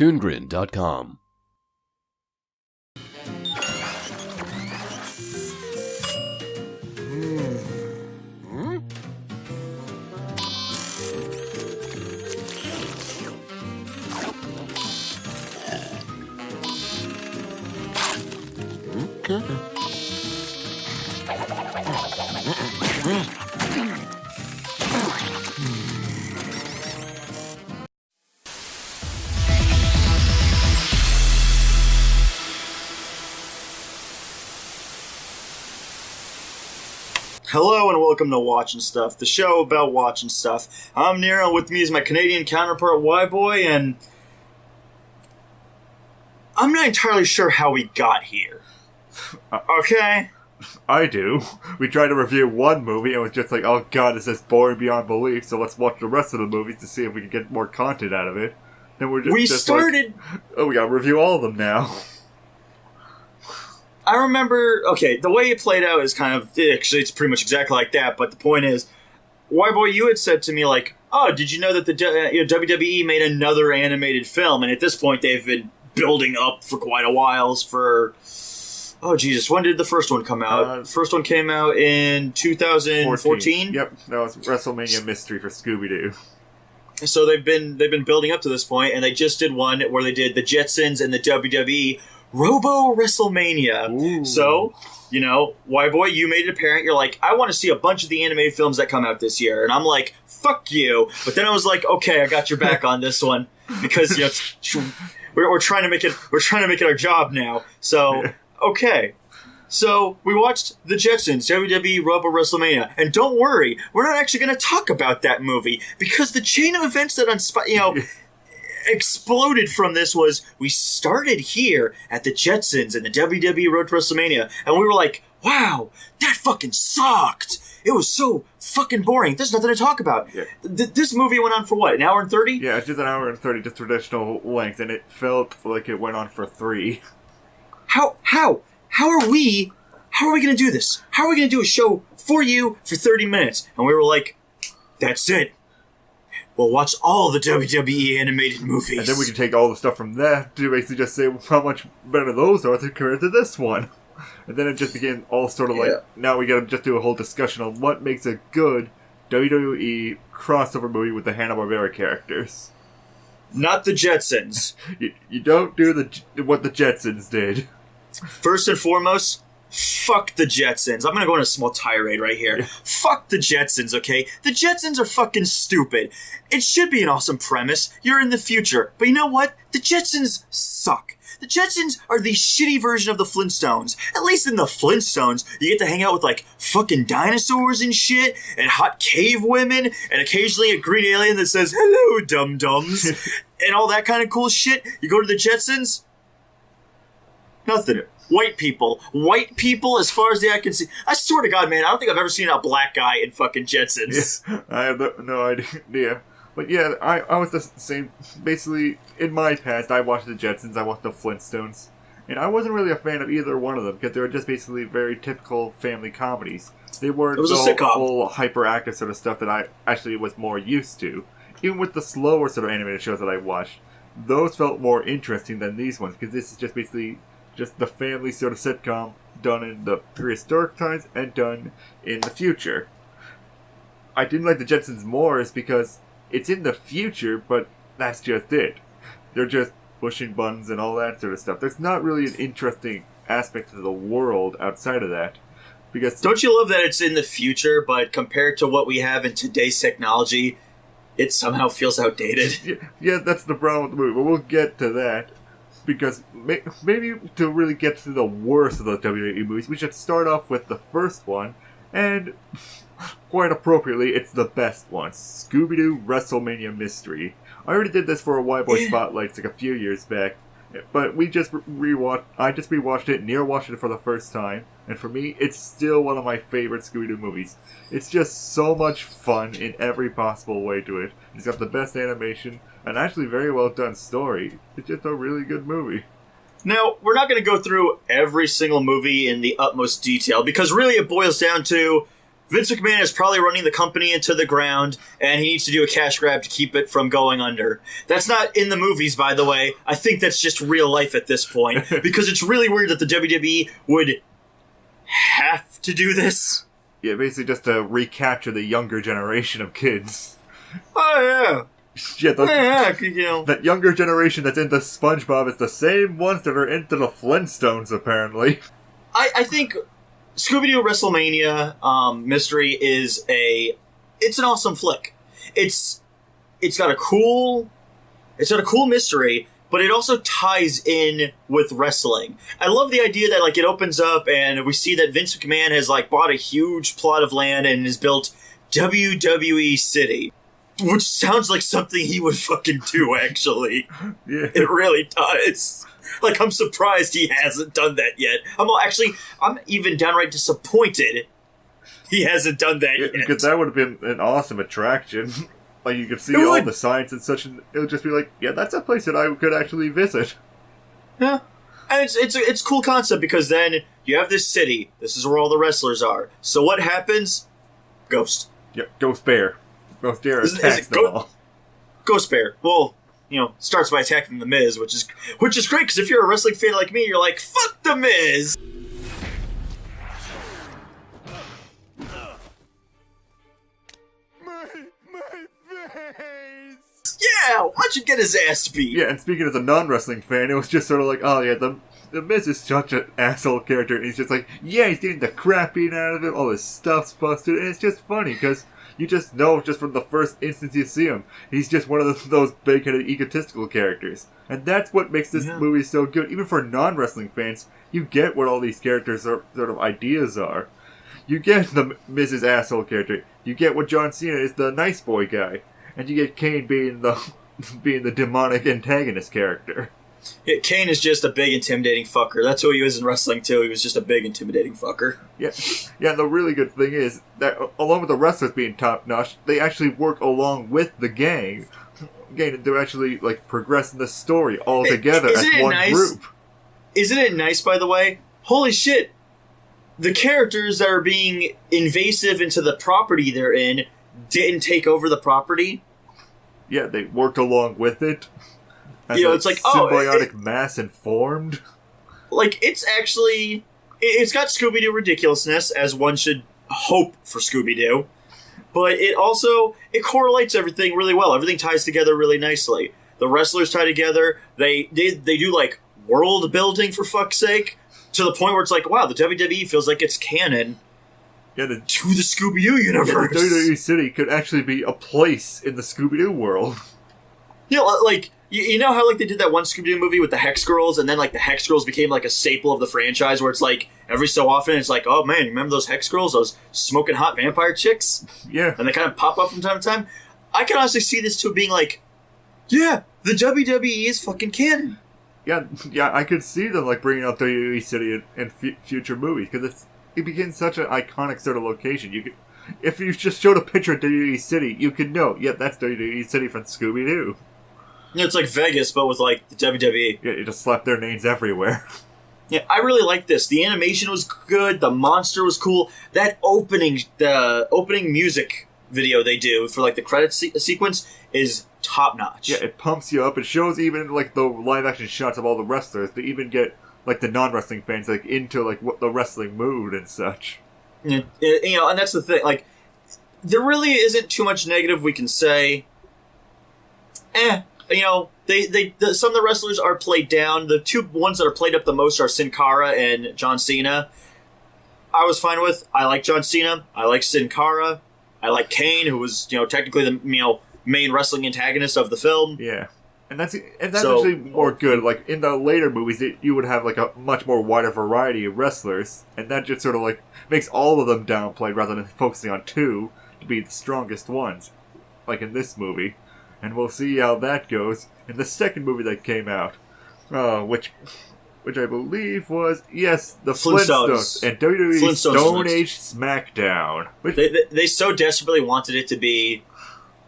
ToonGrin.com. Hello and welcome to Watchin' Stuff, the show about watching stuff. I'm NERO, with me is my Canadian counterpart WHYBOY, and I'm not entirely sure how we got here. Okay? I do. We tried to review one movie and it was just like, oh god, this is boring beyond belief, so let's watch the rest of the movies to see if we can get more content out of it. Then we're just like, oh, we gotta review all of them now. I remember, okay, the way it played out is kind of, actually it's pretty much exactly like that, but the point is, WHYBOY, you had said to me like, oh, did you know that the WWE made another animated film, and at this point they've been building up for quite a while for, oh Jesus, when did the first one come out? The first one came out in 2014? Yep, that was Wrestlemania Mystery for Scooby-Doo. So they've been building up to this point, and they just did one where they did the Jetsons and the WWE Robo-Wrestlemania. Ooh. So, you know, WHYBOY, you made it apparent. You're like, I want to see a bunch of the animated films that come out this year. And I'm like, fuck you. But then I was like, okay, I got your back on this one. Because, you know, we're trying to make it our job now. So, okay. So, we watched the Jetsons, WWE Robo-Wrestlemania. And don't worry, we're not actually going to talk about that movie. Because the chain of events that exploded from this was, we started here at the Jetsons and the WWE Road to WrestleMania, and we were like, wow, that fucking sucked. It was so fucking boring. There's nothing to talk about. Yeah. This movie went on for what, an hour and 30? Yeah, it's just an hour and 30, just traditional length, and it felt like it went on for 3. How are we going to do this? How are we going to do a show for you for 30 minutes? And we were like, that's it. We'll watch all the WWE animated movies. And then we can take all the stuff from that to basically just say how much better those are compared to this one. And then it just became all sort of like, now we gotta just do a whole discussion on what makes a good WWE crossover movie with the Hanna-Barbera characters. Not the Jetsons. You don't do what the Jetsons did. First and foremost, fuck the Jetsons. I'm gonna go on a small tirade right here. Fuck the Jetsons, okay? The Jetsons are fucking stupid. It should be an awesome premise. You're in the future. But you know what? The Jetsons suck. The Jetsons are the shitty version of the Flintstones. At least in the Flintstones, you get to hang out with, like, fucking dinosaurs and shit, and hot cave women, and occasionally a green alien that says, hello, dum-dums, and all that kind of cool shit. You go to the Jetsons, nothing. White people, as far as the eye can see. I swear to God, man, I don't think I've ever seen a black guy in fucking Jetsons. Yeah, I have no idea. But yeah, I was the same. Basically, in my past, I watched the Jetsons, I watched the Flintstones. And I wasn't really a fan of either one of them, because they were just basically very typical family comedies. They weren't the whole hyperactive sort of stuff that I actually was more used to. Even with the slower sort of animated shows that I watched, those felt more interesting than these ones, because this is just basically just the family sort of sitcom done in the prehistoric times and done in the future. I didn't like the Jetsons more is because it's in the future, but that's just it. They're just pushing buttons and all that sort of stuff. There's not really an interesting aspect to the world outside of that. Because don't you love that it's in the future, but compared to what we have in today's technology, it somehow feels outdated? Yeah, that's the problem with the movie, but we'll get to that. Because maybe to really get to the worst of the WWE movies, we should start off with the first one, and quite appropriately, it's the best one. Scooby-Doo Wrestlemania Mystery. I already did this for a WHYBOY Spotlights like a few years back, but I just rewatched it, NERO watched it for the first time, and for me, it's still one of my favorite Scooby-Doo movies. It's just so much fun in every possible way to it. It's got the best animation, an actually very well done story. It's just a really good movie. Now, we're not going to go through every single movie in the utmost detail, because really it boils down to Vince McMahon is probably running the company into the ground, and he needs to do a cash grab to keep it from going under. That's not in the movies, by the way. I think that's just real life at this point, because it's really weird that the WWE would have to do this. Yeah, basically just to recapture the younger generation of kids. Oh, yeah. Yeah, that younger generation that's into SpongeBob is the same ones that are into the Flintstones, apparently. I think Scooby-Doo Wrestlemania Mystery is it's an awesome flick. It's got a cool mystery, but it also ties in with wrestling. I love the idea that, like, it opens up and we see that Vince McMahon has, like, bought a huge plot of land and has built WWE City. Which sounds like something he would fucking do, actually. Yeah. It really does. Like, I'm surprised he hasn't done that yet. I'm even downright disappointed he hasn't done that yet. Because that would have been an awesome attraction. Like, you could see all the signs and such, and it would just be like, yeah, that's a place that I could actually visit. Yeah. And it's a cool concept, because then you have this city. This is where all the wrestlers are. So what happens? Ghost. Yeah, Ghost Bear. Ghost Bear attacks them all. Ghost Bear. Well, starts by attacking The Miz, which is great, because if you're a wrestling fan like me, you're like, fuck The Miz! My face! Yeah, watch him get his ass beat. Yeah, and speaking as a non-wrestling fan, it was just sort of like, oh yeah, the Miz is such an asshole character, and he's just like, yeah, he's getting the crap beaten out of him, all his stuff's busted, and it's just funny, because you just know, just from the first instance you see him, he's just one of those big-headed, egotistical characters. And that's what makes this movie so good. Even for non-wrestling fans, you get what all these characters' sort of ideas are. You get the Miz's asshole character. You get what John Cena is, the nice boy guy. And you get Kane being the demonic antagonist character. Yeah, Kane is just a big, intimidating fucker. That's who he was in wrestling, too. He was just a big, intimidating fucker. Yeah, and the really good thing is that, along with the wrestlers being top-notch, they actually work along with the gang. Again, they're actually, like, progressing the story all together as one group. Isn't it nice, by the way? Holy shit! The characters that are being invasive into the property they're in didn't take over the property. Yeah, they worked along with it. It's like, symbiotic mass and formed. Like, it's got Scooby-Doo ridiculousness, as one should hope for Scooby-Doo, but it correlates everything really well. Everything ties together really nicely. The wrestlers tie together. They do, like, world building, for fuck's sake, to the point where it's like, wow, the WWE feels like it's canon to the Scooby-Doo universe. Yeah, the WWE City could actually be a place in the Scooby-Doo world. Yeah, like, you know how, like, they did that one Scooby-Doo movie with the Hex Girls, and then, like, the Hex Girls became, like, a staple of the franchise, where it's, like, every so often, it's like, oh, man, you remember those Hex Girls? Those smoking hot vampire chicks? Yeah. And they kind of pop up from time to time? I can honestly see this, too, being like, yeah, the WWE is fucking canon. Yeah, I could see them, like, bringing up WWE City in future movies, because it became such an iconic sort of location. If you just showed a picture of WWE City, you could know, yeah, that's WWE City from Scooby-Doo. It's like Vegas, but with, like, the WWE. Yeah, you just slap their names everywhere. Yeah, I really like this. The animation was good. The monster was cool. The opening music video they do for, like, the credit sequence is top-notch. Yeah, it pumps you up. It shows even, like, the live-action shots of all the wrestlers to even get, like, the non-wrestling fans, like, into, like, what the wrestling mood and such. Yeah, and that's the thing. Like, there really isn't too much negative we can say. Some of the wrestlers are played down. The two ones that are played up the most are Sin Cara and John Cena. I was fine with. I like John Cena. I like Sin Cara. I like Kane, who was, technically the, main wrestling antagonist of the film. Yeah. And that's actually more good. Like, in the later movies, you would have, like, a much more wider variety of wrestlers. And that just sort of, like, makes all of them downplayed rather than focusing on two to be the strongest ones. Like in this movie. And we'll see how that goes in the second movie that came out. Which I believe was, yes, the Flintstones. And WWE Stone Age Smackdown. They so desperately wanted it to be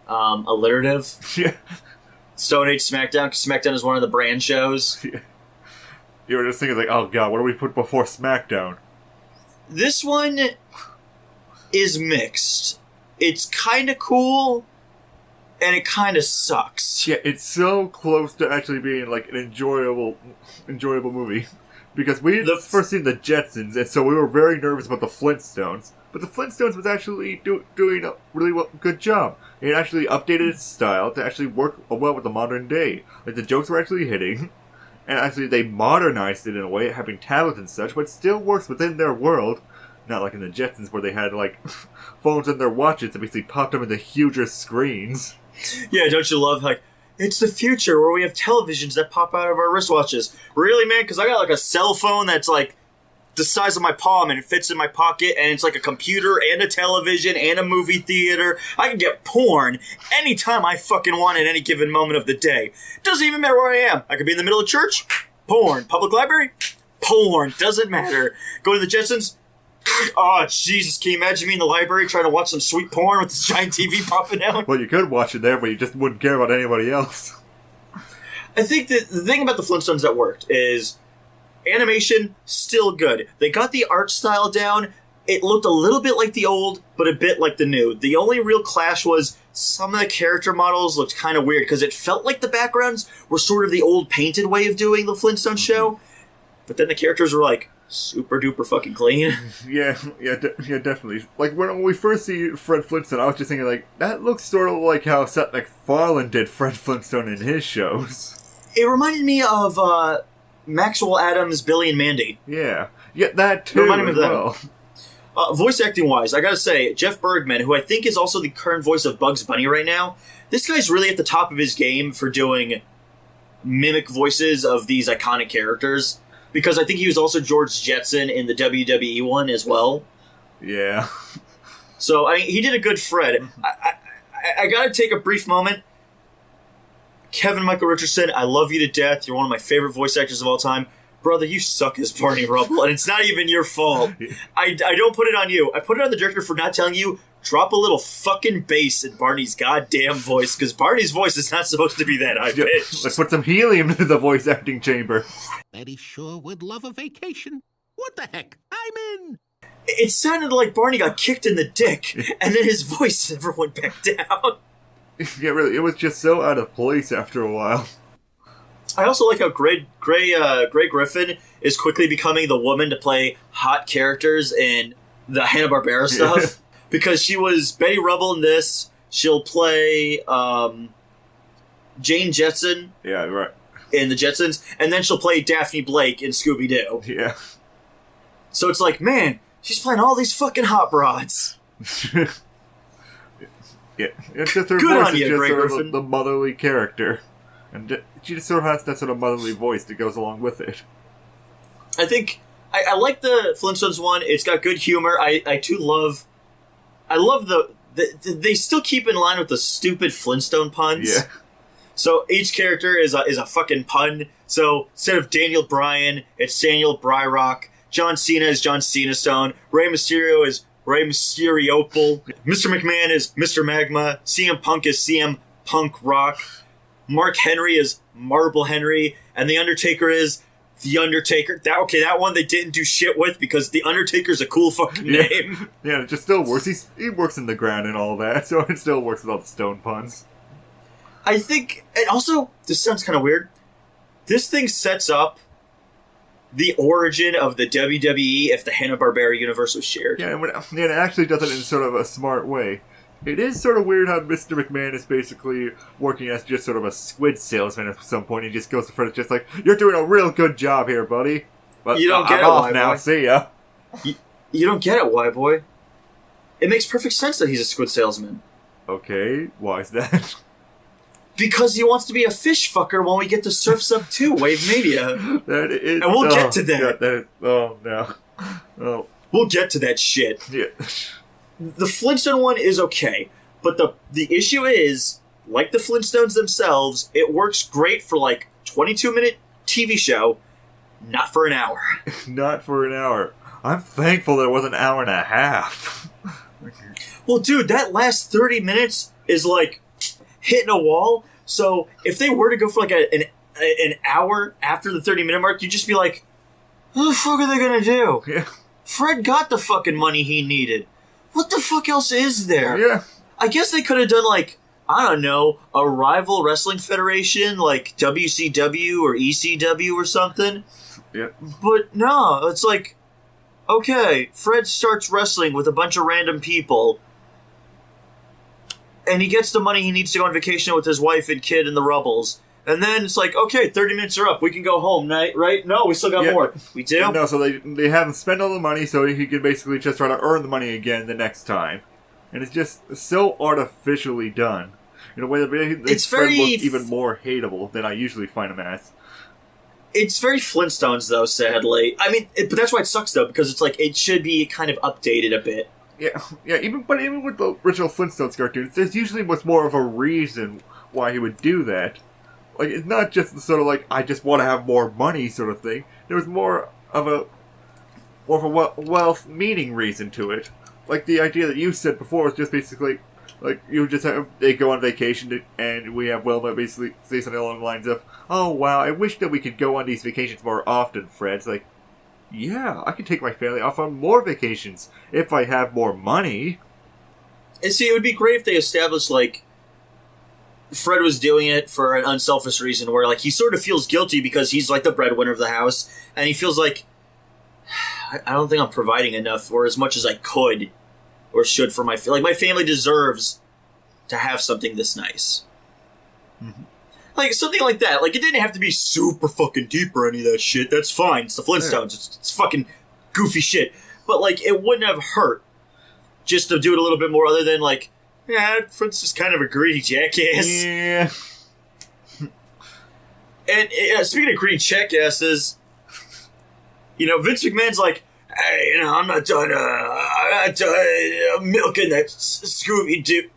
alliterative. Yeah. Stone Age Smackdown, because Smackdown is one of the brand shows. Yeah. You were just thinking, like, oh god, what do we put before Smackdown? This one is mixed. It's kind of cool, and it kind of sucks. Yeah, it's so close to actually being like an enjoyable movie. Because we first seen the Jetsons, and so we were very nervous about the Flintstones. But the Flintstones was actually doing a really good job. It actually updated its style to actually work well with the modern day. Like, the jokes were actually hitting, and actually they modernized it in a way, having tablets and such, but it still works within their world. Not like in the Jetsons, where they had, like, phones in their watches that basically popped them into huger screens. Yeah, don't you love, like, it's the future where we have televisions that pop out of our wristwatches. Really, man? Because I got, like, a cell phone that's, like, the size of my palm, and it fits in my pocket, and it's like a computer and a television and a movie theater. I can get porn anytime I fucking want at any given moment of the day. Doesn't even matter where I am. I could be in the middle of church, porn. Public library, porn. Doesn't matter. Go to the Jetsons. Oh, Jesus, can you imagine me in the library trying to watch some sweet porn with this giant TV popping out? Well, you could watch it there, but you just wouldn't care about anybody else. I think that the thing about the Flintstones that worked is animation, still good. They got the art style down. It looked a little bit like the old, but a bit like the new. The only real clash was some of the character models looked kind of weird, because it felt like the backgrounds were sort of the old painted way of doing the Flintstone show. But then the characters were like super duper fucking clean. Yeah, definitely. Like, when we first see Fred Flintstone, I was just thinking, like, that looks sort of like how Seth MacFarlane did Fred Flintstone in his shows. It reminded me of Maxwell Adams, Billy and Mandy. Yeah, that too. It reminded me of that. Well. Voice acting wise, I gotta say, Jeff Bergman, who I think is also the current voice of Bugs Bunny right now, this guy's really at the top of his game for doing mimic voices of these iconic characters. Because I think he was also George Jetson in the WWE one as well. Yeah. So, I mean, he did a good Fred. I gotta take a brief moment. Kevin Michael Richardson, I love you to death. You're one of my favorite voice actors of all time. Brother, you suck as Barney Rubble, and it's not even your fault. I don't put it on you. I put it on the director for not telling you, drop a little fucking bass in Barney's goddamn voice, because Barney's voice is not supposed to be that high-pitched. Let's put some helium into the voice acting chamber. Betty sure would love a vacation. What the heck? I'm in! It sounded like Barney got kicked in the dick, and then his voice never went back down. Yeah, really, it was just so out of place after a while. I also like how Grey Griffin is quickly becoming the woman to play hot characters in the Hanna-Barbera stuff. Because she was Betty Rubble in this. She'll play Jane Jetson. Yeah, right. In the Jetsons. And then she'll play Daphne Blake in Scooby-Doo. Yeah. So it's like, man, she's playing all these fucking hot broads. Yeah, it's just her Good voice on is you, just Grey sort Griffin. of the motherly character. And she just sort of has that sort of motherly voice that goes along with it. I think, I like the Flintstones one. It's got good humor. I love they still keep in line with the stupid Flintstone puns. Yeah. So each character is a fucking pun. So instead of Daniel Bryan, it's Daniel Bryrock. John Cena is John Cena Stone. Rey Mysterio is Rey Mysteriople. Mr. McMahon is Mr. Magma. CM Punk is CM Punk Rock. Mark Henry is Marble Henry. And The Undertaker is The Undertaker. That one they didn't do shit with because The Undertaker's a cool fucking name. Yeah, it just still works. He works in the ground and all that, so it still works with all the stone puns. I think, and also, this sounds kind of weird, this thing sets up the origin of the WWE if the Hanna-Barbera universe was shared. Yeah, and it actually does it in sort of a smart way. It is sort of weird how Mr. McMahon is basically working as just sort of a squid salesman at some point. He just goes to Fred, just like, you're doing a real good job here, buddy. But you don't get I'm it, off Why now. Boy. See ya. You don't get it, Why Boy. It makes perfect sense that he's a squid salesman. Okay, why is that? Because he wants to be a fish fucker when we get to Surf's Up 2, Wavemania. That is, and we'll get to that. Oh, no. Oh. We'll get to that shit. Yeah. The Flintstone one is okay, but the issue is, like the Flintstones themselves, it works great for like 22-minute TV show, not for an hour. Not for an hour. I'm thankful that it was an hour and a half. Well, dude, that last 30 minutes is like hitting a wall. So if they were to go for like an hour after the 30-minute mark, you'd just be like, what the fuck are they gonna do? Yeah. Fred got the fucking money he needed. what the fuck else is there? Yeah. I guess they could have done, like, I don't know, a rival wrestling federation, like WCW or ECW or something. Yeah. But no, it's like, okay, Fred starts wrestling with a bunch of random people, and he gets the money he needs to go on vacation with his wife and kid in the Rubbles. And then it's like, okay, 30 minutes are up. We can go home, right? No, we still got more. We do? No, so they have him spend all the money so he can basically just try to earn the money again the next time. And it's just so artificially done. In a way that makes Fred look even more hateable than I usually find him as. It's very Flintstones, though, sadly. I mean, but that's why it sucks, though, because it's like, it should be kind of updated a bit. Yeah, even with the original Flintstones cartoons, there's usually was more of a reason why he would do that. Like, it's not just the sort of like, I just want to have more money sort of thing. There was more of a wealth-meaning reason to it. Like, the idea that you said before was just basically, like, you just have, they go on vacation, and we have Wilma basically say something along the lines of, oh, wow, I wish that we could go on these vacations more often, Fred. It's like, yeah, I can take my family off on more vacations if I have more money. And see, it would be great if they established, like, Fred was doing it for an unselfish reason where, like, he sort of feels guilty because he's, like, the breadwinner of the house, and he feels like, I don't think I'm providing enough or as much as I could or should for my family. Like, my family deserves to have something this nice. Mm-hmm. Like, something like that. Like, it didn't have to be super fucking deep or any of that shit. That's fine. It's the Flintstones. It's fucking goofy shit. But, like, it wouldn't have hurt just to do it a little bit more other than, like, yeah, Fred's just kind of a greedy jackass. Yeah. And speaking of greedy jackasses, you know, Vince McMahon's like, hey, you know, I'm not done milking that Scooby-Doo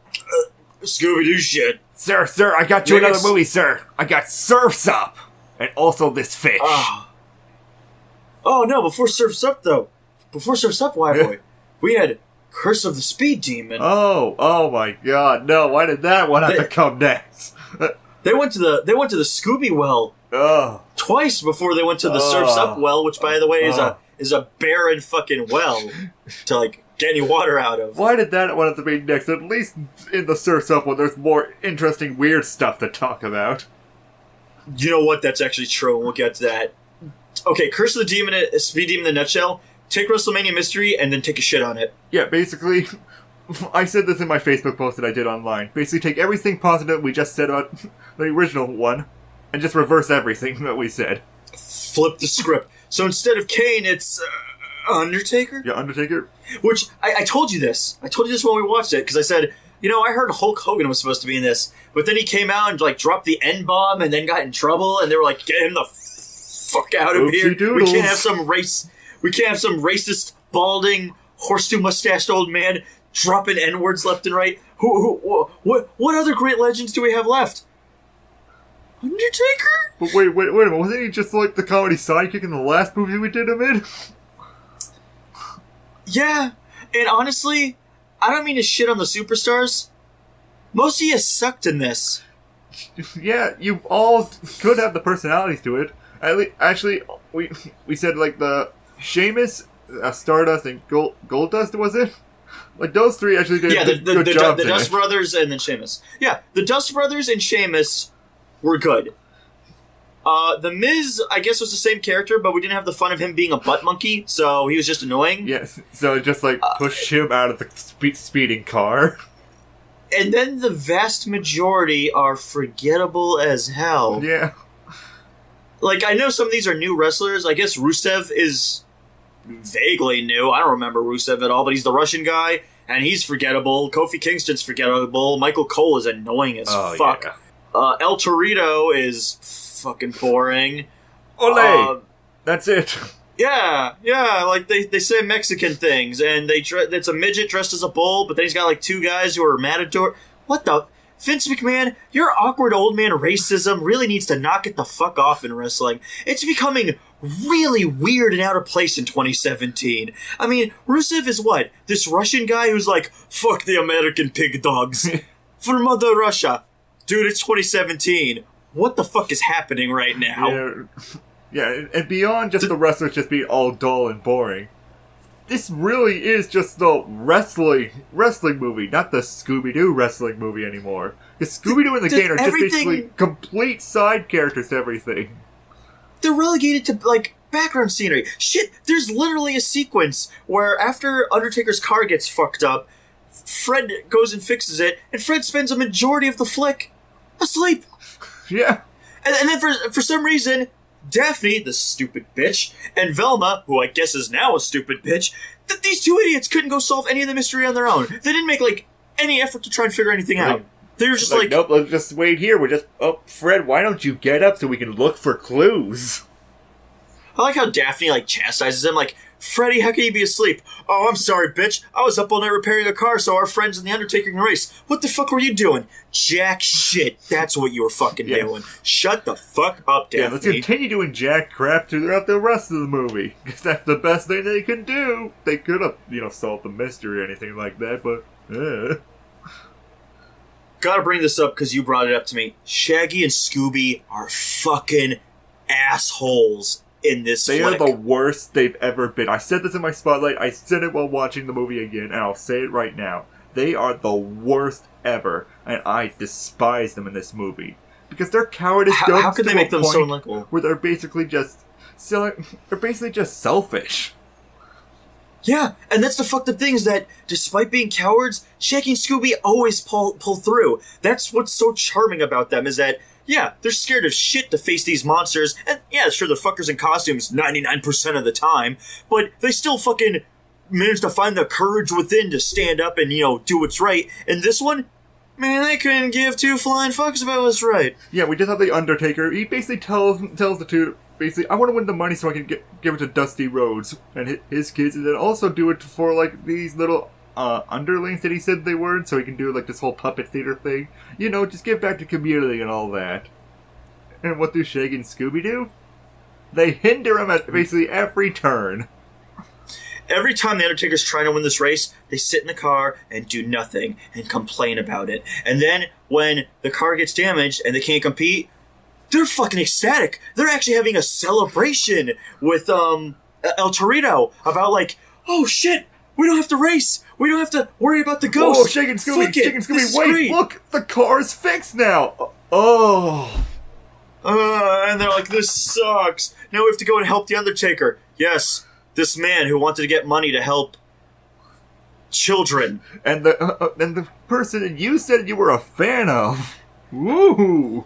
shit. Sir, I got you another movie, sir. I got Surf's Up, and also this fish. Oh no, before Surf's Up, WHYBOY, we had Curse of the Speed Demon. Oh my God! No, why did that one have to come next? They went to the Scooby well twice before they went to the Surf's Up well, which by the way is a barren fucking well to like get any water out of. Why did that one have to be next? At least in the Surf's Up one, there's more interesting, weird stuff to talk about. You know what? That's actually true, and we'll get to that. Okay, Curse of the Speed Demon in a nutshell. Take Wrestlemania Mystery and then take a shit on it. Yeah, basically, I said this in my Facebook post that I did online. Basically, take everything positive we just said about the original one, and just reverse everything that we said. Flip the script. So instead of Kane, it's Undertaker? Yeah, Undertaker. Which, I told you this. I told you this when we watched it, because I said, you know, I heard Hulk Hogan was supposed to be in this, but then he came out and, like, dropped the N-bomb and then got in trouble, and they were like, get him the fuck out of here. Doodles. We can't have some racist, balding, horse-mustached old man dropping N-words left and right. What other great legends do we have left? Undertaker? But wait a minute. Wasn't he just like the comedy sidekick in the last movie we did him in? Yeah, and honestly, I don't mean to shit on the superstars. Most of you sucked in this. Yeah, you all could have the personalities to it. Actually, we said like the Sheamus, Stardust, and Goldust, was it? Like those three actually did good jobs. The Dust Brothers and then Sheamus. Yeah, the Dust Brothers and Sheamus were good. The Miz, I guess, was the same character, but we didn't have the fun of him being a butt monkey, so he was just annoying. Yes, so just like push him out of the speeding car. And then the vast majority are forgettable as hell. Yeah. Like, I know some of these are new wrestlers. I guess Rusev is vaguely new. I don't remember Rusev at all, but he's the Russian guy, and he's forgettable. Kofi Kingston's forgettable. Michael Cole is annoying as fuck. Yeah. El Torito is fucking boring. Ole! That's it. Yeah, like they say Mexican things, and it's a midget dressed as a bull, but then he's got like two guys who are matador. What the? Vince McMahon, your awkward old man racism really needs to knock it the fuck off in wrestling. It's becoming really weird and out of place in 2017. I mean, Rusev is what? This Russian guy who's like, fuck the American pig dogs. For Mother Russia. Dude, it's 2017. What the fuck is happening right now? Yeah, and beyond just the wrestlers just being all dull and boring, this really is just the wrestling movie, not the Scooby-Doo wrestling movie anymore. Because Scooby-Doo and the gang are just basically complete side characters to everything. They're relegated to, like, background scenery. Shit, there's literally a sequence where after Undertaker's car gets fucked up, Fred goes and fixes it, and Fred spends a majority of the flick asleep. Yeah. And then for some reason, Daphne, the stupid bitch, and Velma, who I guess is now a stupid bitch, these two idiots couldn't go solve any of the mystery on their own. They didn't make, like, any effort to try and figure anything out. They were just like, nope, let's just wait here. Fred, why don't you get up so we can look for clues? I like how Daphne, like, chastises him, like, Freddy, how can you be asleep? Oh, I'm sorry, bitch. I was up all night repairing a car so our friends in the Undertaker can race. What the fuck were you doing? Jack shit. That's what you were fucking doing. Shut the fuck up, Daphne. Yeah, let's continue doing jack crap throughout the rest of the movie. Because that's the best thing they can do. They could have, solved the mystery or anything like that, but... Gotta bring this up because you brought it up to me. Shaggy and Scooby are fucking assholes in this They flick. are the worst they've ever been. I said this in my spotlight, I said it while watching the movie again, and I'll say it right now. They are the worst ever, and I despise them in this movie. Because their cowardice goes how can to they make a them point so unlikable? where they're basically just selfish. Yeah, and that's the fucked up thing is that, despite being cowards, Shaggy and Scooby always pull through. That's what's so charming about them, is that, yeah, they're scared of shit to face these monsters, and yeah, sure, they're fuckers in costumes 99% of the time, but they still fucking manage to find the courage within to stand up and, do what's right. And this one, man, they couldn't give two flying fucks about what's right. Yeah, we just have the Undertaker. He basically tells the two, basically, I want to win the money so I can give it to Dusty Rhodes and his kids, and then also do it for, like, these little underlings that he said they were, so he can do, like, this whole puppet theater thing. Just give back to community and all that. And what do Shaggy and Scooby do? They hinder him at basically every turn. Every time the Undertaker's trying to win this race, they sit in the car and do nothing and complain about it. And then when the car gets damaged and they can't compete, they're fucking ecstatic. They're actually having a celebration with El Torito about, like, oh shit, we don't have to race. We don't have to worry about the ghost. Oh, Shaggy and Scooby, wait, look, the car's fixed now. Oh. And they're like, this sucks. Now we have to go and help the Undertaker. Yes, this man who wanted to get money to help children. And the person you said you were a fan of. Woo!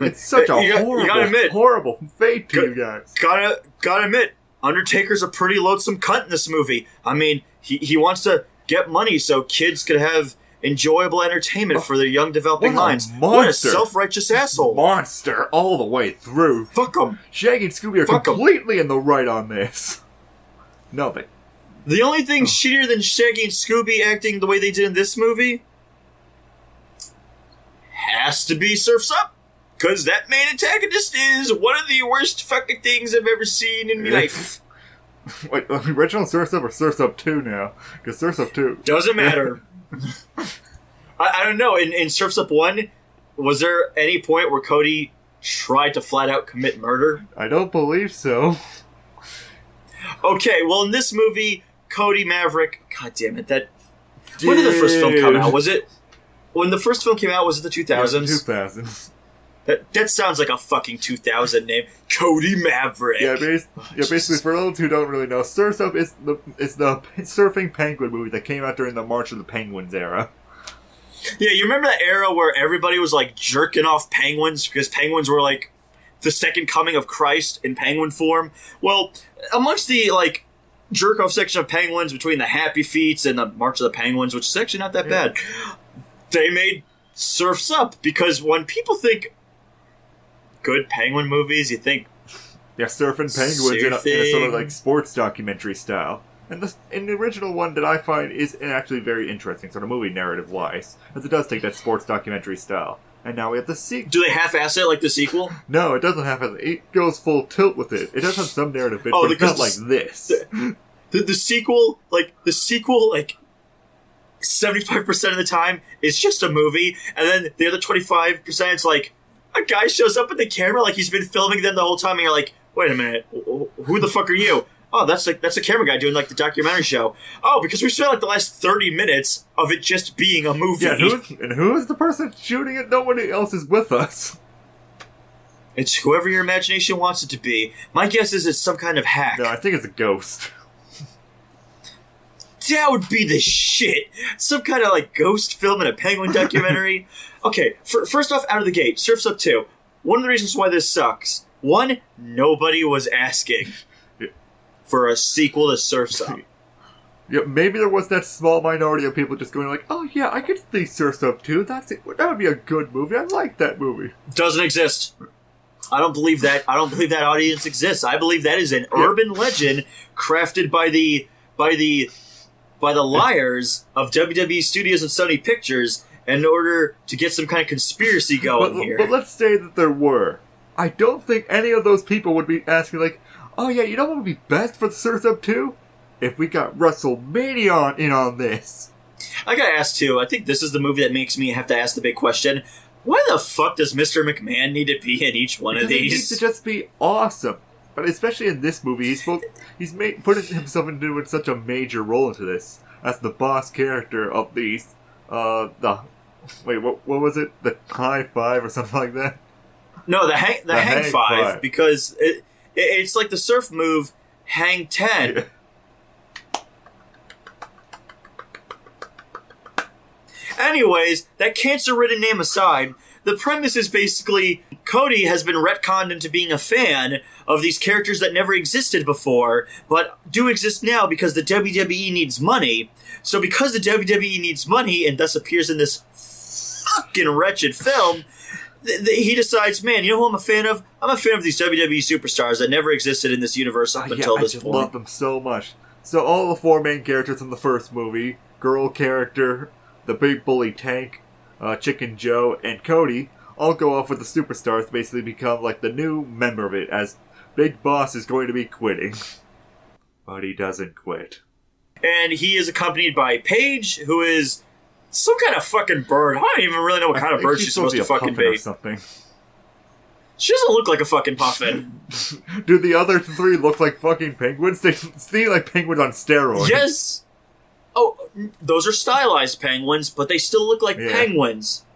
It's such a horrible fate to you guys. Gotta admit, Undertaker's a pretty loathsome cunt in this movie. I mean, he wants to get money so kids could have enjoyable entertainment for their young developing minds. What a self-righteous asshole. Monster all the way through. Fuck him. Shaggy and Scooby are completely in the right on this. Nothing. The only thing shittier than Shaggy and Scooby acting the way they did in this movie has to be Surf's Up. Because that main antagonist is one of the worst fucking things I've ever seen in my life. Wait, original Surf's Up or Surf's Up 2 now? Because Surf's Up 2... Doesn't matter. I don't know. In Surf's Up 1, was there any point where Cody tried to flat out commit murder? I don't believe so. Okay, well, in this movie, Cody Maverick... God damn it, when did the first film come out? Was it... When the first film came out, was it the 2000s? Yeah, 2000s. That sounds like a fucking 2000 name. Cody Maverick. Yeah, basically, for those who don't really know, Surf's Up is the surfing penguin movie that came out during the March of the Penguins era. Yeah, you remember that era where everybody was, like, jerking off penguins because penguins were, like, the second coming of Christ in penguin form? Well, amongst the, like, jerk-off section of penguins between the Happy Feets and the March of the Penguins, which is actually not that bad, they made Surf's Up because when people think good penguin movies, you think surfing penguins in a sort of like sports documentary style. And the original one that I find is actually very interesting sort of movie narrative wise, as it does take that sports documentary style. And now we have the sequel. Do they half-ass it like the sequel? No, it doesn't have it. It goes full tilt with it. It does have some narrative bits, but it's not like this. The sequel, 75% of the time is just a movie, and then the other 25% it's like a guy shows up with the camera like he's been filming them the whole time, and you're like, wait a minute, who the fuck are you? oh, that's a camera guy doing like the documentary show. Oh, because we spent like the last 30 minutes of it just being a movie. Yeah, who is the person shooting it? Nobody else is with us. It's whoever your imagination wants it to be. My guess is it's some kind of hack. No, I think it's a ghost. That would be the shit. Some kind of like ghost film in a penguin documentary. Okay, first off, out of the gate, Surf's Up 2. One of the reasons why this sucks. One, nobody was asking for a sequel to Surf's Up. Yeah, maybe there was that small minority of people just going like, oh yeah, I could see Surf's Up 2. That would be a good movie. I like that movie. Doesn't exist. I don't believe that. I don't believe that audience exists. I believe that is an urban legend crafted by the liars of WWE Studios and Sony Pictures in order to get some kind of conspiracy going here. But let's say that there were. I don't think any of those people would be asking like, oh yeah, you know what would be best for the Surf's Up 2? If we got Wrestlemania in on this. I gotta ask too, I think this is the movie that makes me have to ask the big question. Why the fuck does Mr. McMahon need to be in each one of these? He needs to just be awesome. But especially in this movie, he's putting himself into such a major role into this. As the boss character of these, wait, what was it? The High Five or something like that? No, the Hang Five, because it's like the surf move, Hang 10. Yeah. Anyways, that cancer-ridden name aside, the premise is basically Cody has been retconned into being a fan of these characters that never existed before, but do exist now because the WWE needs money. So because the WWE needs money and thus appears in this fucking wretched film, he decides, man, you know who I'm a fan of? I'm a fan of these WWE superstars that never existed in this universe up until this point. I love them so much. So all the four main characters in the first movie, girl character, the big bully Tank, Chicken Joe, and Cody, all go off with the superstars to basically become like the new member of it, as Big Boss is going to be quitting. But he doesn't quit. And he is accompanied by Paige, who is some kind of fucking bird. I don't even really know what kind of bird she's supposed to fucking be. Or something. She doesn't look like a fucking puffin. Do the other three look like fucking penguins? They seem like penguins on steroids. Yes! Oh, those are stylized penguins, but they still look like penguins.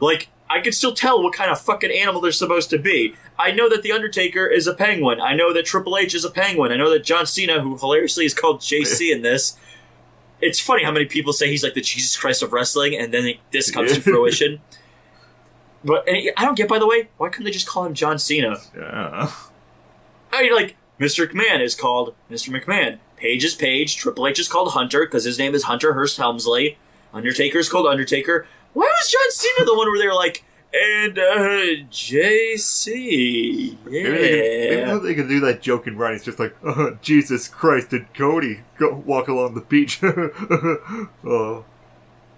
Like, I can still tell what kind of fucking animal they're supposed to be. I know that The Undertaker is a penguin. I know that Triple H is a penguin. I know that John Cena, who hilariously is called JC in this, it's funny how many people say he's like the Jesus Christ of wrestling, and then this comes to fruition. But I don't get, by the way, why couldn't they just call him John Cena? Yeah. I mean, like, Mr. McMahon is called Mr. McMahon. Paige is Paige. Triple H is called Hunter, because his name is Hunter Hearst Helmsley. Undertaker is called Undertaker. Why was John Cena the one where they were like, and JC, yeah. Maybe they could do that joke in writing. It's just like, Jesus Christ, did Cody go walk along the beach? Oh,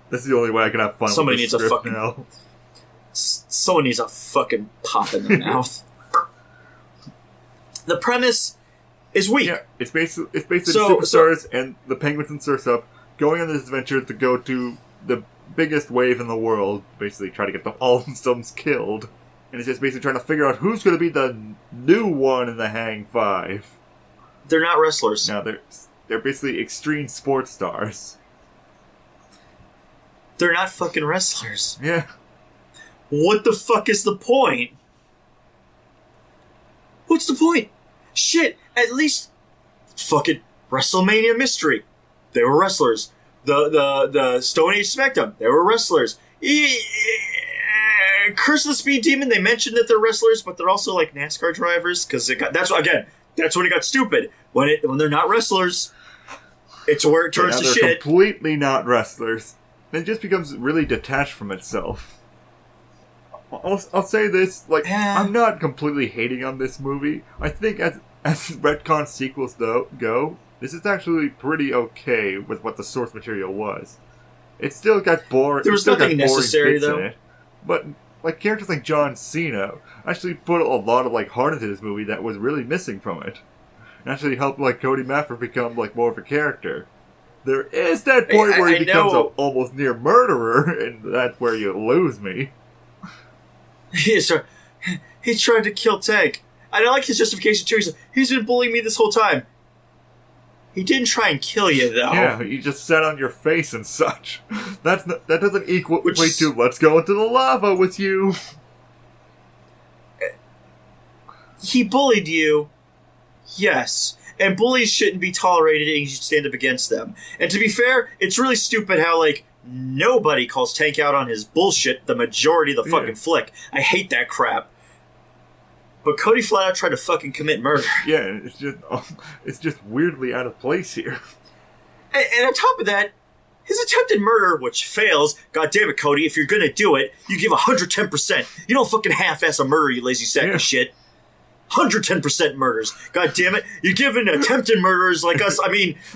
that's the only way I can have fun. Somebody with needs this a fucking now. Someone needs a fucking pop in their mouth. The premise is weak. Yeah, it's basically superstars and the Penguins and Surf's Up going on this adventure to go to the biggest wave in the world, basically try to get the Flintstones killed. And it's just basically trying to figure out who's going to be the new one in the Hang Five. They're not wrestlers. No, they're basically extreme sports stars. They're not fucking wrestlers. Yeah. What the fuck is the point? What's the point? Shit, at least fucking Wrestlemania Mystery. They were wrestlers. The Stone Age Smackdown, they were wrestlers. Curse of the Speed Demon, they mentioned that they're wrestlers, but they're also like NASCAR drivers, because that's when it got stupid. When they're not wrestlers, it's where it turns to shit. They're completely not wrestlers. It just becomes really detached from itself. I'll say this, like, I'm not completely hating on this movie. I think as retcon sequels go, this is actually pretty okay with what the source material was. It still got boring. There was nothing necessary, though. In it, but like characters like John Cena actually put a lot of like heart into this movie that was really missing from it. And actually helped like Cody Maffer become like more of a character. There is that point where he becomes an almost near murderer, and that's where you lose me. He tried to kill Tank. I don't like his justification too. He's been bullying me this whole time. He didn't try and kill you, though. Yeah, he just sat on your face and such. That doesn't equate to let's go into the lava with you. He bullied you, yes. And bullies shouldn't be tolerated and you should stand up against them. And to be fair, it's really stupid how, like, nobody calls Tank out on his bullshit the majority of the fucking flick. I hate that crap. But Cody flat out tried to fucking commit murder. Yeah, it's just weirdly out of place here. And on top of that, his attempted murder, which fails, god damn it, Cody, if you're gonna do it, you give 110%. You don't fucking half-ass a murder, you lazy sack of shit. 110% murders. God damn it. You're giving attempted murderers like us,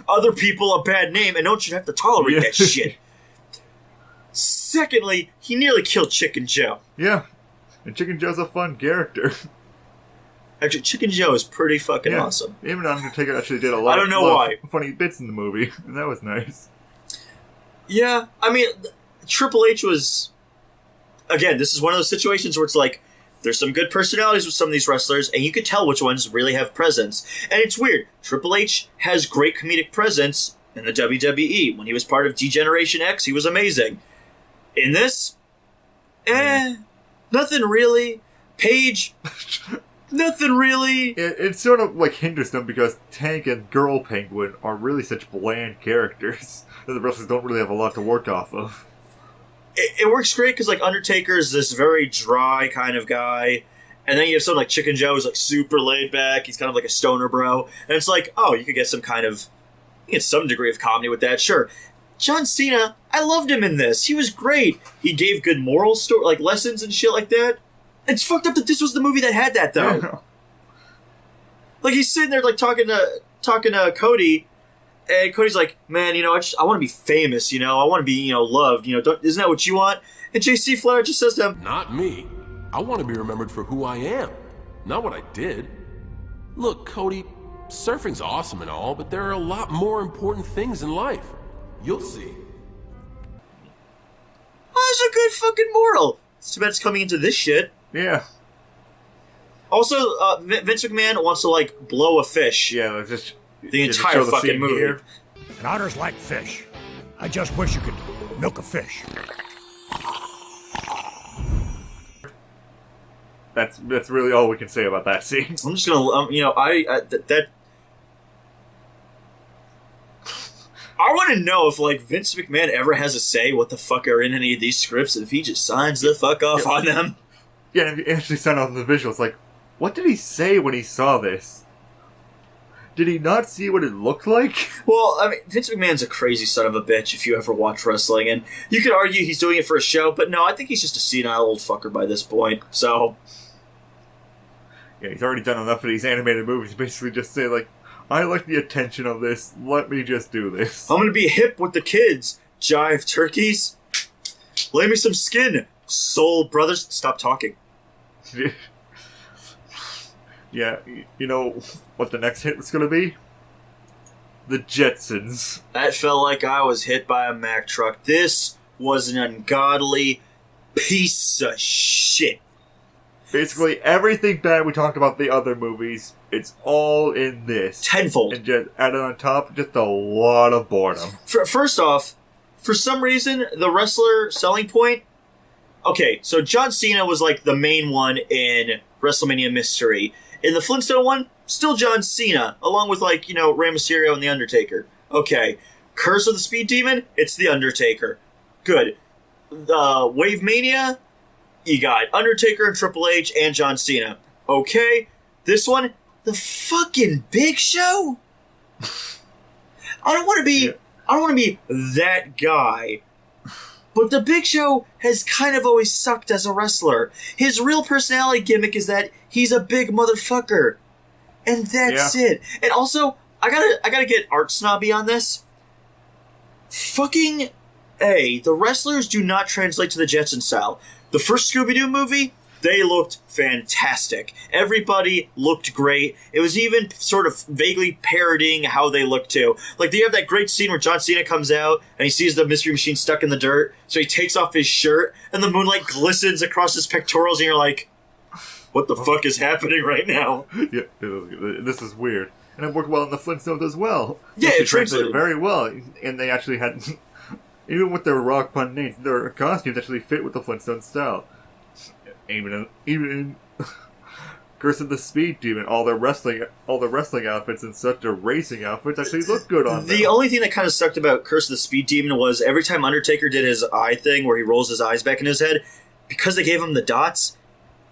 other people a bad name, and don't you have to tolerate that shit. Secondly, he nearly killed Chicken Joe. Yeah. And Chicken Joe's a fun character. Actually, Chicken Joe is pretty fucking awesome. Even Undertaker actually did a lot of funny bits in the movie, and that was nice. Yeah, Triple H was... Again, this is one of those situations where it's like, there's some good personalities with some of these wrestlers, and you could tell which ones really have presence. And it's weird. Triple H has great comedic presence in the WWE. When he was part of D-Generation X, he was amazing. In this, nothing really. Paige, nothing really. It sort of like hinders them because Tank and Girl Penguin are really such bland characters that the wrestlers don't really have a lot to work off of. It works great because, like, Undertaker is this very dry kind of guy, and then you have someone like Chicken Joe who's, like, super laid back. He's kind of like a stoner bro. And it's like, oh, you could get some degree of comedy with that, sure. John Cena, I loved him in this. He was great. He gave good moral lessons and shit like that. It's fucked up that this was the movie that had that, though. Yeah. Like, he's sitting there, like, talking to Cody, and Cody's like, man, I want to be famous, I want to be, loved, isn't that what you want? And JC Flair just says to him, not me. I want to be remembered for who I am, not what I did. Look, Cody, surfing's awesome and all, but there are a lot more important things in life. You'll see. Oh, that's a good fucking moral. It's too bad it's coming into this shit. Yeah. Also, Vince McMahon wants to, like, blow a fish. Yeah, just... The entire fucking movie. Here. And otters like fish. I just wish you could milk a fish. That's really all we can say about that scene. I'm just gonna, I want to know if, like, Vince McMahon ever has a say what the fuck are in any of these scripts, and if he just signs the fuck off on them. Yeah, and if you actually sign off on the visuals, like, what did he say when he saw this? Did he not see what it looked like? Well, Vince McMahon's a crazy son of a bitch if you ever watch wrestling, and you could argue he's doing it for a show, but no, I think he's just a senile old fucker by this point, so... Yeah, he's already done enough of these animated movies to basically just say, like, I like the attention of this, let me just do this. I'm gonna be hip with the kids, jive turkeys. Lay me some skin, soul brothers. Stop talking. Yeah, you know what the next hit was going to be? The Jetsons. That felt like I was hit by a Mack truck. This was an ungodly piece of shit. Basically, everything bad we talked about the other movies, it's all in this. Tenfold. And just added on top, just a lot of boredom. First off, for some reason, the wrestler selling point... Okay, so John Cena was like the main one in WrestleMania Mystery. In the Flintstone one, still John Cena, along with, like, Rey Mysterio and The Undertaker. Okay. Curse of the Speed Demon, it's The Undertaker. Good. Wavemania, you got Undertaker and Triple H and John Cena. Okay. This one, the fucking Big Show? I don't want to be that guy. But the Big Show has kind of always sucked as a wrestler. His real personality gimmick is that he's a big motherfucker. And that's it. And also, I gotta get art snobby on this. Fucking A, the wrestlers do not translate to the Jetson style. The first Scooby-Doo movie, they looked fantastic. Everybody looked great. It was even sort of vaguely parodying how they look too. Like, they have that great scene where John Cena comes out and he sees the Mystery Machine stuck in the dirt, so he takes off his shirt and the moonlight glistens across his pectorals and you're like, what the fuck is happening right now? Yeah, this is weird. And it worked well in the Flintstones as well. Yeah, it translated very well. And they actually had, even with their rock pun names, their costumes actually fit with the Flintstone style. Even in Curse of the Speed Demon, all the wrestling outfits and such, their racing outfits actually look good on them. The only thing that kind of sucked about Curse of the Speed Demon was every time Undertaker did his eye thing where he rolls his eyes back in his head, because they gave him the dots,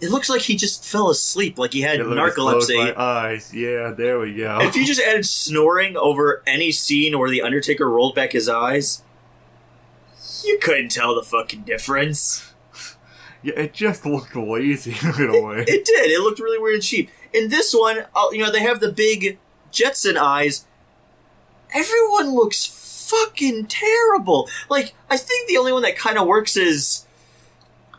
it looks like he just fell asleep, like he had narcolepsy. Close my eyes. Yeah, there we go. If you just added snoring over any scene where the Undertaker rolled back his eyes, you couldn't tell the fucking difference. Yeah, it just looked lazy in a way. It did. It looked really weird and cheap. In this one, they have the big Jetson eyes. Everyone looks fucking terrible. Like, I think the only one that kind of works is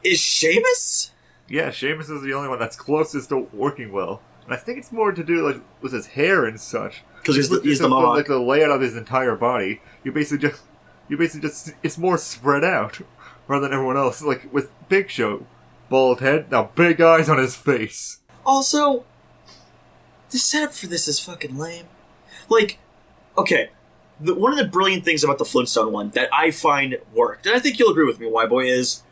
Sheamus? Yeah, Sheamus is the only one that's closest to working well. And I think it's more to do with his hair and such. Because he's the Mohawk. Like the layout of his entire body. You basically just it's more spread out rather than everyone else. Like with Big Show, bald head, now big eyes on his face. Also, the setup for this is fucking lame. Like, okay, one of the brilliant things about the Flintstone one that I find worked, and I think you'll agree with me, WHYBOY, is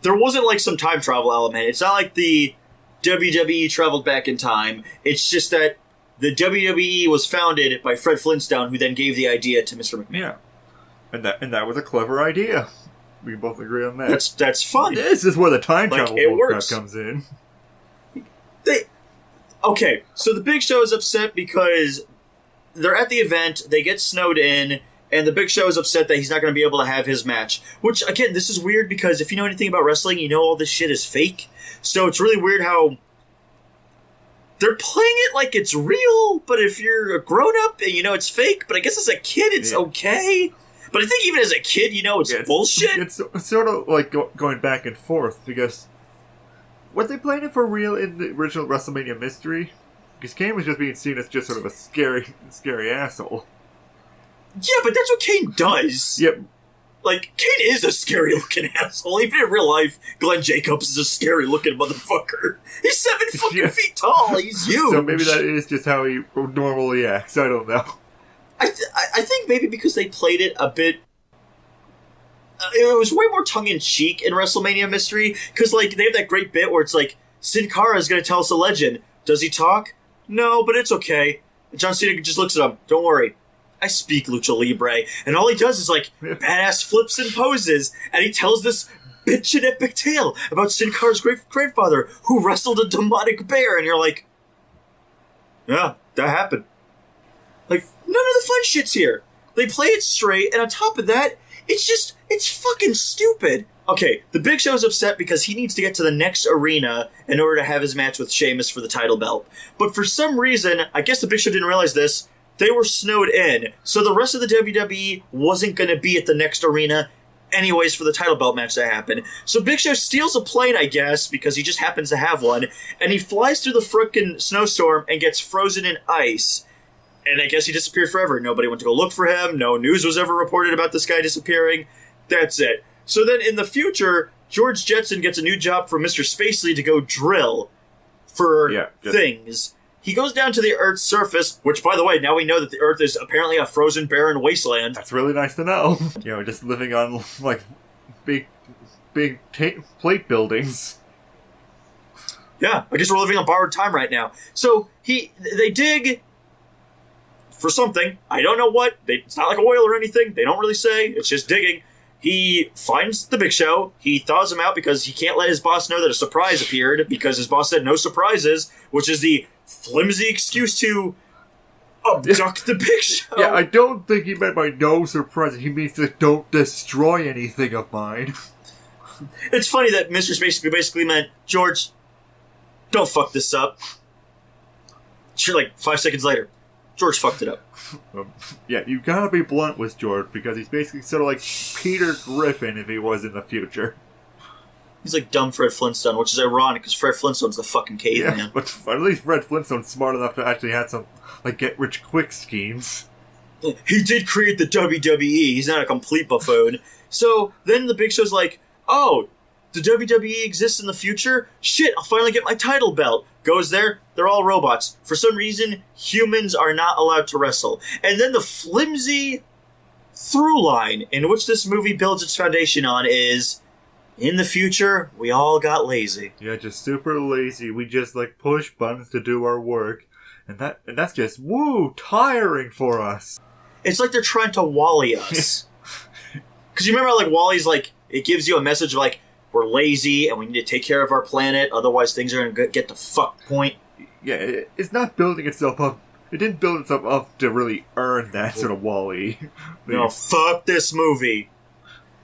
there wasn't like some time travel element. It's not like the WWE traveled back in time. It's just that the WWE was founded by Fred Flintstone, who then gave the idea to Mr. McMahon. Yeah, and that was a clever idea. We can both agree on that. That's fun. This is where the time travel bullcrap comes in. Okay, so the Big Show is upset because they're at the event, they get snowed in, and the Big Show is upset that he's not going to be able to have his match. Which, again, this is weird because if you know anything about wrestling, you know all this shit is fake. So it's really weird how they're playing it like it's real, but if you're a grown-up and you know it's fake, but I guess as a kid it's okay. But I think even as a kid, you know it's bullshit. It's sort of like going back and forth, because was they playing it for real in the original WrestleMania Mystery? Because Kane was just being seen as just sort of a scary asshole. Yeah, but that's what Kane does. Yep. Like, Kane is a scary-looking asshole. Even in real life, Glenn Jacobs is a scary-looking motherfucker. He's 7 fucking feet tall. He's huge. So maybe that is just how he normally acts. I don't know. I think maybe because they played it a bit... it was way more tongue-in-cheek in WrestleMania Mystery, because, like, they have that great bit where it's like, Sin Cara is going to tell us a legend. Does he talk? No, but it's okay. John Cena just looks at him. Don't worry. I speak Lucha Libre. And all he does is, like, badass flips and poses, and he tells this bitchin' epic tale about Sin Cara's great-grandfather who wrestled a demonic bear, and you're like, yeah, that happened. Like, none of the fun shit's here. They play it straight, and on top of that, it's fucking stupid. Okay, the Big Show's upset because he needs to get to the next arena in order to have his match with Sheamus for the title belt. But for some reason, I guess the Big Show didn't realize this, they were snowed in, so the rest of the WWE wasn't going to be at the next arena anyways for the title belt match to happen. So Big Show steals a plane, I guess, because he just happens to have one, and he flies through the frickin' snowstorm and gets frozen in ice. And I guess he disappeared forever. Nobody went to go look for him. No news was ever reported about this guy disappearing. That's it. So then in the future, George Jetson gets a new job from Mr. Spacely to go drill for things. He goes down to the Earth's surface, which, by the way, now we know that the Earth is apparently a frozen, barren wasteland. That's really nice to know. Just living on, like, big plate buildings. Yeah, I guess we're living on borrowed time right now. So they dig for something. I don't know what. It's not like oil or anything. They don't really say. It's just digging. He finds the Big Show. He thaws him out because he can't let his boss know that a surprise appeared because his boss said no surprises, which is the flimsy excuse to abduct the Big Show. Yeah, I don't think he meant by no surprises. He means that don't destroy anything of mine. It's funny that Mr. Spacely basically meant, George, don't fuck this up. Sure, like 5 seconds later, George fucked it up. Yeah, you gotta be blunt with George, because he's basically sort of like Peter Griffin if he was in the future. He's like dumb Fred Flintstone, which is ironic, because Fred Flintstone's the fucking caveman. Yeah, but at least Fred Flintstone's smart enough to actually have some, like, get-rich-quick schemes. He did create the WWE, he's not a complete buffoon. So, then the Big Show's like, oh, the WWE exists in the future? Shit, I'll finally get my title belt. Goes there, they're all robots. For some reason, humans are not allowed to wrestle. And then the flimsy through line in which this movie builds its foundation on is, in the future, we all got lazy. Yeah, just super lazy. We just like push buttons to do our work, and that's just tiring for us. It's like they're trying to Wall-E us. Because you remember how, like, Wall-E's like, it gives you a message of, like, we're lazy and we need to take care of our planet, otherwise things are going to get the fuck point. Yeah, it's not building itself up. It didn't build itself up to really earn that sort of Wall-E. No, fuck this movie.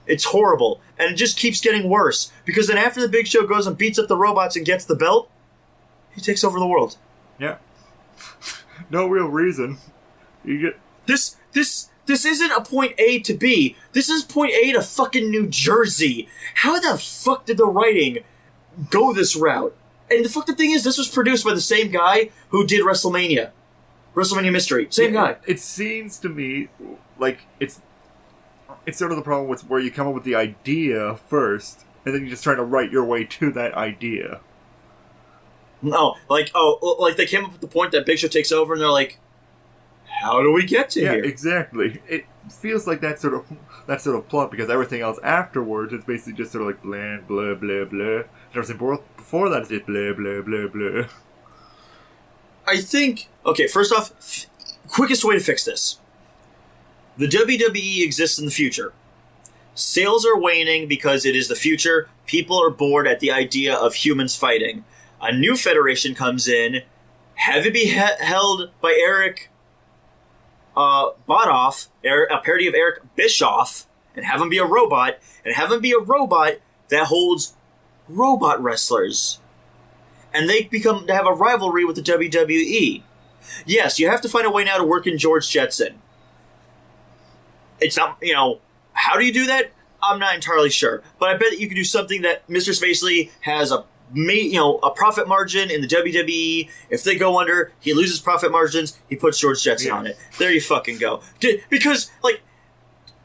It's horrible. And it just keeps getting worse. Because then after the Big Show goes and beats up the robots and gets the belt, he takes over the world. Yeah. No real reason. You get... This isn't a point A to B. This is point A to fucking New Jersey. How the fuck did the writing go this route? And the fucked thing is, this was produced by the same guy who did Wrestlemania. Wrestlemania Mystery. Same guy. It seems to me like it's sort of the problem with where you come up with the idea first, and then you're just trying to write your way to that idea. No, like they came up with the point that Big Show takes over, and they're like, how do we get to here? Yeah, exactly. It feels like that sort of plot, because everything else afterwards is basically just sort of like blah, blah, blah, blah. And everything before that is just blah, blah, blah, blah. I think, okay, first off, quickest way to fix this. The WWE exists in the future. Sales are waning because it is the future. People are bored at the idea of humans fighting. A new federation comes in, have it be held by Eric Botoff, a parody of Eric Bischoff, and have him be a robot, and have him be a robot that holds robot wrestlers. And they have a rivalry with the WWE. Yes, you have to find a way now to work in George Jetson. It's not, how do you do that? I'm not entirely sure. But I bet that you can do something that Mr. Spacely has a profit margin in the WWE. If they go under, he loses profit margins, he puts George Jetson on it. There you fucking go. Because, like,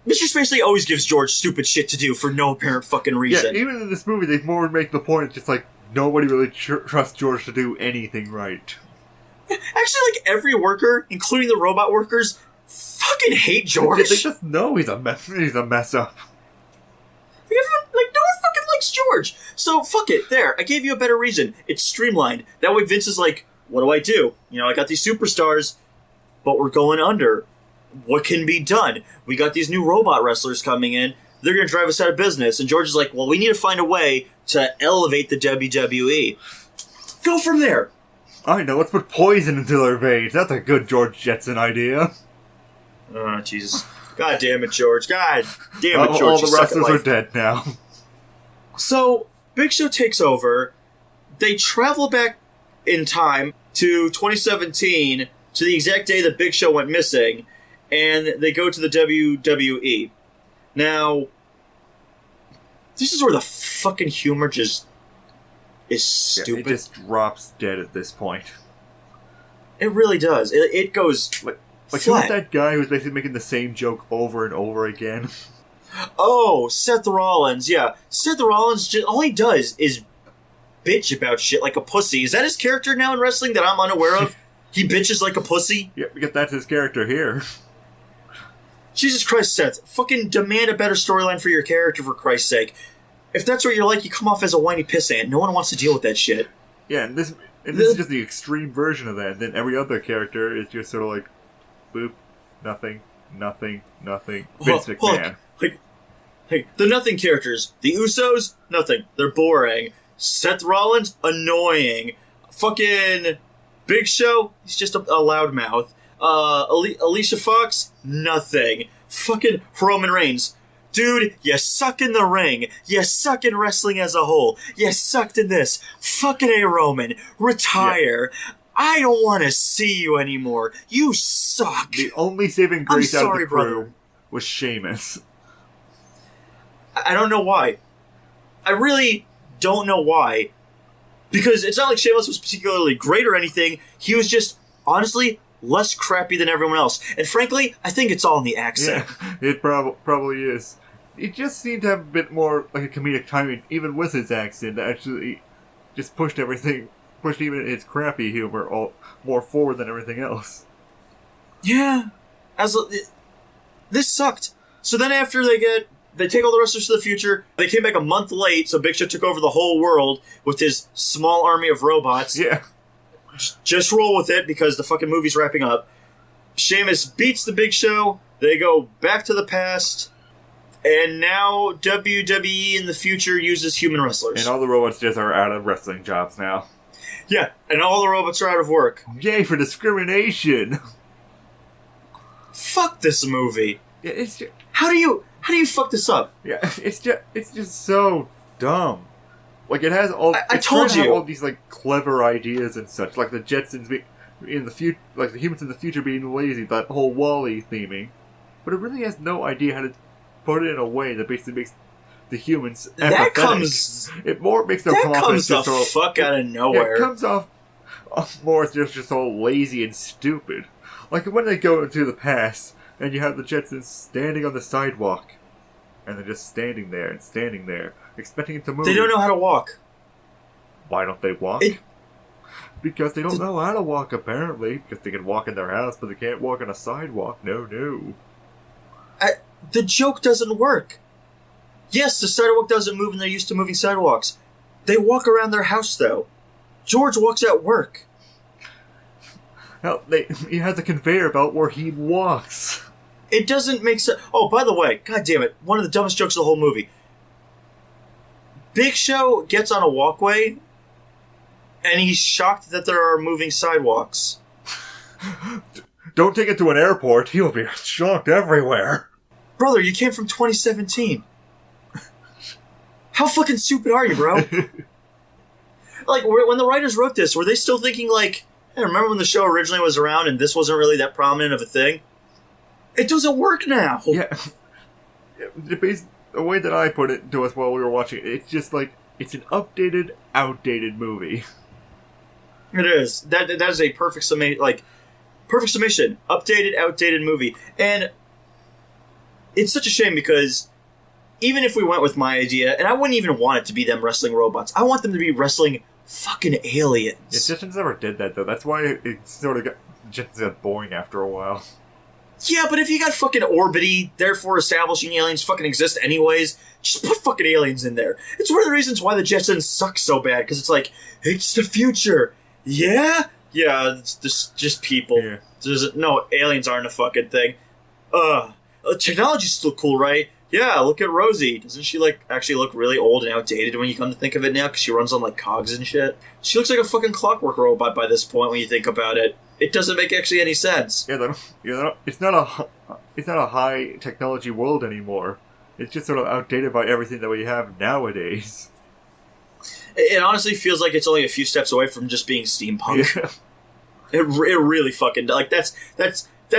Mr. Spacely always gives George stupid shit to do for no apparent fucking reason. Yeah, even in this movie, they more make the point, just like, nobody really trusts George to do anything right. Actually, like, every worker, including the robot workers, fucking hate George. They just know he's a mess up. Like, no one fucking likes George. So, fuck it. There. I gave you a better reason. It's streamlined. That way Vince is like, what do I do? I got these superstars, but we're going under. What can be done? We got these new robot wrestlers coming in. They're going to drive us out of business. And George is like, well, we need to find a way to elevate the WWE. Go from there. I know. Let's put poison into their veins. That's a good George Jetson idea. Oh, Jesus. God damn it, George. God damn it, George. All the wrestlers are dead now. So, Big Show takes over. They travel back in time to 2017, to the exact day that Big Show went missing, and they go to the WWE. Now, this is where the fucking humor just is stupid. Yeah, it just drops dead at this point. It really does. It goes like flat. who's that guy who's basically making the same joke over and over again? Oh, Seth Rollins. Yeah, Seth Rollins. All he does is bitch about shit like a pussy. Is that his character now in wrestling that I'm unaware of? He bitches like a pussy? Yeah, because that's his character here. Jesus Christ, Seth. Fucking demand a better storyline for your character, for Christ's sake. If that's what you're like, you come off as a whiny pissant. No one wants to deal with that shit. Yeah, and this is just the extreme version of that. And then every other character is just sort of like, boop, nothing. Vince McMahon. Hey, the nothing characters. The Usos, nothing. They're boring. Seth Rollins, annoying. Fucking Big Show, he's just a loudmouth. Alicia Fox, nothing. Fucking Roman Reigns. Dude, you suck in the ring. You suck in wrestling as a whole. You sucked in this. Fucking A, Roman. Retire. Yeah. I don't want to see you anymore. You suck. The only saving grace out of the crew was Sheamus. I don't know why. I really don't know why. Because it's not like Sheamus was particularly great or anything. He was just, honestly, less crappy than everyone else. And frankly, I think it's all in the accent. Yeah, it probably is. he just seemed to have a bit more like a comedic timing, even with his accent. That actually just pushed even his crappy humor all more forward than everything else. Yeah, this sucked. So then after they take all the wrestlers to the future, they came back a month late, so Big Show took over the whole world with his small army of robots. Yeah. Just roll with it, because the fucking movie's wrapping up. Sheamus beats the Big Show, they go back to the past, and now WWE in the future uses human wrestlers. And all the robots just are out of wrestling jobs now. Yeah, and all the robots are out of work. Yay for discrimination! Fuck this movie. Yeah, it's just... How do you fuck this up? Yeah, it's just so dumb. Like, it has all... I told you. All these, like, clever ideas and such. Like the Jetsons in the future... Like, the humans in the future being lazy. That whole Wall-E theming. But it really has no idea how to put it in a way that basically makes the humans empathetic. That comes... It more makes them come off as just the fuck out of nowhere. Yeah, it comes off more as just so lazy and stupid. Like, when they go into the past, and you have the Jetsons standing on the sidewalk. And they're just standing there, expecting it to move. They don't know how to walk. Why don't they walk? Because they don't know how to walk, apparently. Because they can walk in their house, but they can't walk on a sidewalk. No. The joke doesn't work. Yes, the sidewalk doesn't move, and they're used to moving sidewalks. They walk around their house, though. George walks at work. Hell, he has a conveyor belt where he walks. It doesn't make sense. Oh, by the way, god damn it, one of the dumbest jokes of the whole movie. Big Show gets on a walkway, and he's shocked that there are moving sidewalks. Don't take it to an airport. He'll be shocked everywhere. Brother, you came from 2017. How fucking stupid are you, bro? Like, when the writers wrote this, were they still thinking, like, hey, remember when the show originally was around and this wasn't really that prominent of a thing? It doesn't work now. Yeah. The way that I put it to us while we were watching it, it's just like, it's an outdated movie. It is. That is a perfect summation. Updated, outdated movie. And it's such a shame because even if we went with my idea, and I wouldn't even want it to be them wrestling robots, I want them to be wrestling fucking aliens. Yeah, Jetsons never did that, though. That's why it sort of got boring after a while. Yeah, but if you got fucking Orbity, therefore establishing aliens fucking exist anyways, just put fucking aliens in there. It's one of the reasons why the Jetsons suck so bad, because it's like, it's the future. Yeah? Yeah, it's just people. Yeah. No, aliens aren't a fucking thing. Technology's still cool, right? Yeah, look at Rosie. Doesn't she, actually look really old and outdated when you come to think of it now, because she runs on, cogs and shit? She looks like a fucking clockwork robot by this point when you think about it. It doesn't make actually any sense. Yeah, it's not a high technology world anymore. It's just sort of outdated by everything that we have nowadays. It honestly feels like it's only a few steps away from just being steampunk. Yeah. It really fucking that's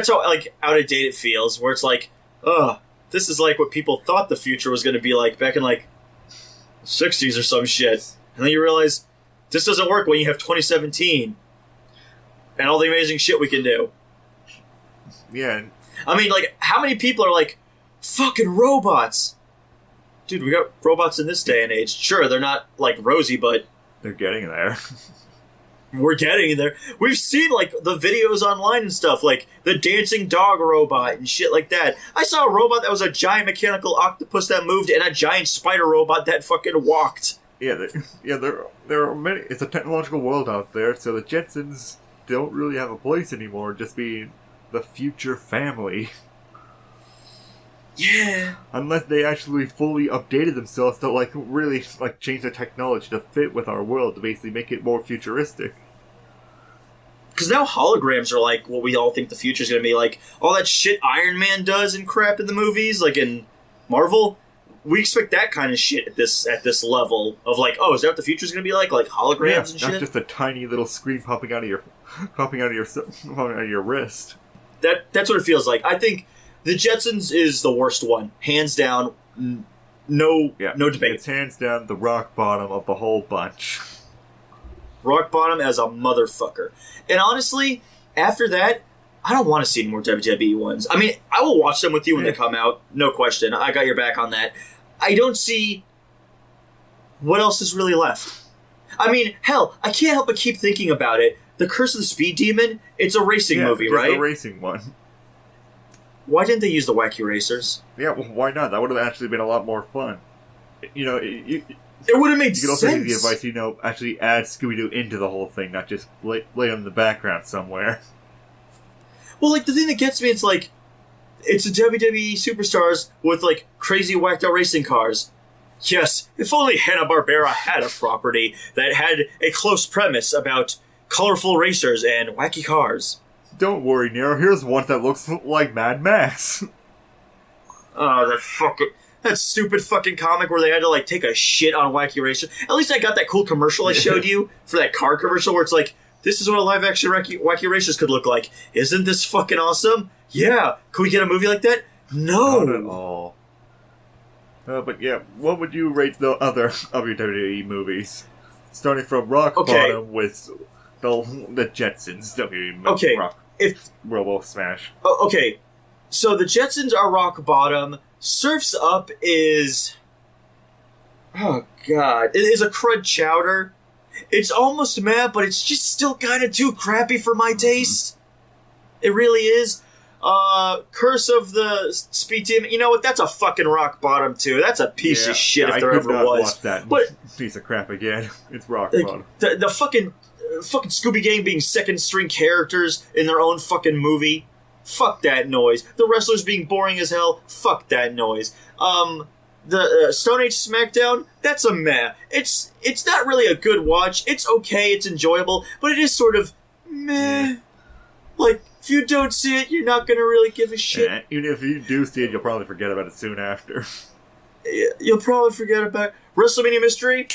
how out of date it feels. Where it's like, this is what people thought the future was going to be like back in the 60s or some shit, and then you realize this doesn't work when you have 2017. And all the amazing shit we can do. Yeah. I mean, how many people are fucking robots? Dude, we got robots in this day and age. Sure, they're not Rosie, but... They're getting there. We're getting there. We've seen, the videos online and stuff, the dancing dog robot and shit like that. I saw a robot that was a giant mechanical octopus that moved and a giant spider robot that fucking walked. Yeah, there are many... It's a technological world out there, so the Jetsons don't really have a place anymore, just being the future family. Yeah. Unless they actually fully updated themselves to really change the technology to fit with our world, to basically make it more futuristic. Because now holograms are what we all think the future's going to be all that shit Iron Man does and crap in the movies, in Marvel. We expect that kind of shit at this level of is that what the future's going to be like holograms and shit? Not just a tiny little screen popping out of your wrist. That's what it feels like. I think the Jetsons is the worst one, hands down. No debate. It's hands down the rock bottom of the whole bunch. Rock bottom as a motherfucker. And honestly, after that, I don't want to see any more WWE ones. I mean, I will watch them with you when they come out. No question. I got your back on that. I don't see what else is really left. I mean, hell, I can't help but keep thinking about it. The Curse of the Speed Demon, it's a racing movie, right? It's a racing one. Why didn't they use the wacky racers? Yeah, well, why not? That would have actually been a lot more fun. You know, it would have made sense. You could also give the advice, you know, actually add Scooby-Doo into the whole thing, not just lay in the background somewhere. Well, like, the thing that gets me, it's like, it's a WWE superstars with, like, crazy whacked out racing cars. Yes, if only Hanna-Barbera had a property that had a close premise about colorful racers and wacky cars. Don't worry, Nero. Here's one that looks like Mad Max. Oh, that stupid fucking comic where they had to, like, take a shit on wacky racers. At least I got that cool commercial I showed you for that car commercial where it's like, this is what a live-action wacky racers could look like. Isn't this fucking awesome? Yeah. Can we get a movie like that? No. Not at all. But yeah, what would you rate the other of your WWE movies? Starting from rock bottom with the Jetsons. WWE rock. Robo Smash. Okay. So the Jetsons are rock bottom. Surf's Up is... Oh, God. It is a crud chowder. It's almost mad, but it's just still kind of too crappy for my taste. It really is. Curse of the Speed Demon. You know what? That's a fucking rock bottom too. That's a piece of shit if there ever was. Watch that piece of crap again. It's rock bottom. The fucking Scooby Gang being second string characters in their own fucking movie. Fuck that noise. The wrestlers being boring as hell. Fuck that noise. The Stone Age Smackdown, that's a meh. It's not really a good watch. It's okay, it's enjoyable, but it is sort of meh. Like, if you don't see it, you're not gonna really give a shit. Yeah, even if you do see it, you'll probably forget about it soon after. You'll probably forget about it. Wrestlemania Mystery,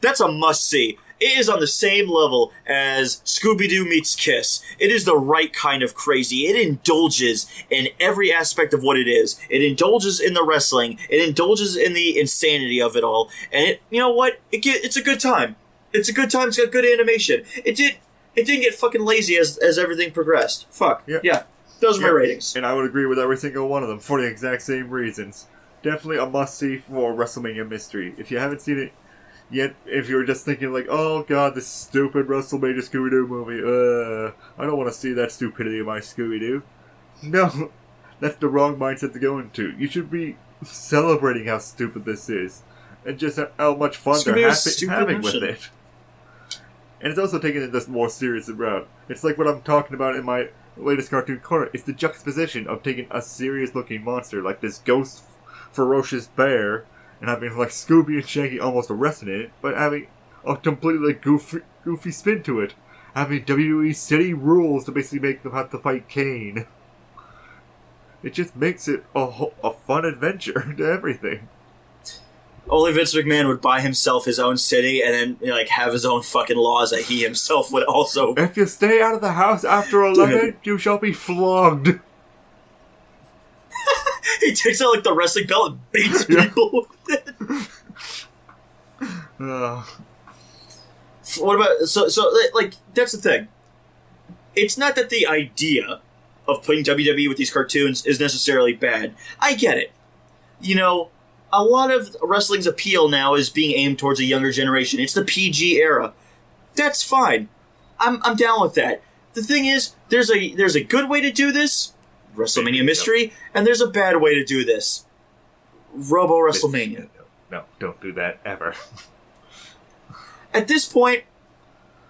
that's a must-see. It is on the same level as Scooby-Doo meets Kiss. It is the right kind of crazy. It indulges in every aspect of what it is. It indulges in the wrestling. It indulges in the insanity of it all. And you know what? It's a good time. It's a good time. It's got good animation. It didn't get fucking lazy as everything progressed. Fuck. Yeah. Those are my ratings. And I would agree with every single one of them for the exact same reasons. Definitely a must-see for WrestleMania Mystery. If you haven't seen it yet, if you're just thinking like, oh god, this stupid WrestleMania Scooby-Doo movie, I don't want to see that stupidity of my Scooby-Doo. No, that's the wrong mindset to go into. You should be celebrating how stupid this is. And just how much fun they're having with it. And it's also taking it this more serious route. It's like what I'm talking about in my latest cartoon corner. It's the juxtaposition of taking a serious-looking monster like this ghost ferocious bear and having like Scooby and Shaggy almost arrested it, but having a completely goofy spin to it. Having WWE City rules to basically make them have to fight Kane. It just makes it a fun adventure to everything. Only Vince McMahon would buy himself his own city and then like have his own fucking laws that he himself would also... If you stay out of the house after 11, you shall be flogged. He takes out like the wrestling belt and beats people with it. What about... So like, that's the thing. It's not that the idea of putting WWE with these cartoons is necessarily bad. I get it. You know... A lot of wrestling's appeal now is being aimed towards a younger generation. It's the PG era. That's fine. I'm down with that. The thing is, there's a good way to do this, WrestleMania Mystery, and there's a bad way to do this, Robo-Wrestlemania. No, don't do that ever. At this point,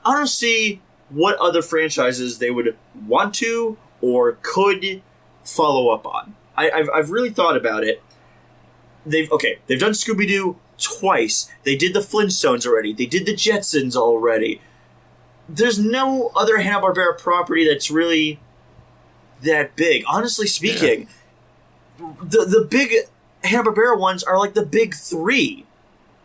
I don't see what other franchises they would want to or could follow up on. I've really thought about it. They've done Scooby-Doo twice. They did the Flintstones already. They did the Jetsons already. There's no other Hanna-Barbera property that's really that big. Honestly speaking, the big Hanna-Barbera ones are like the big three.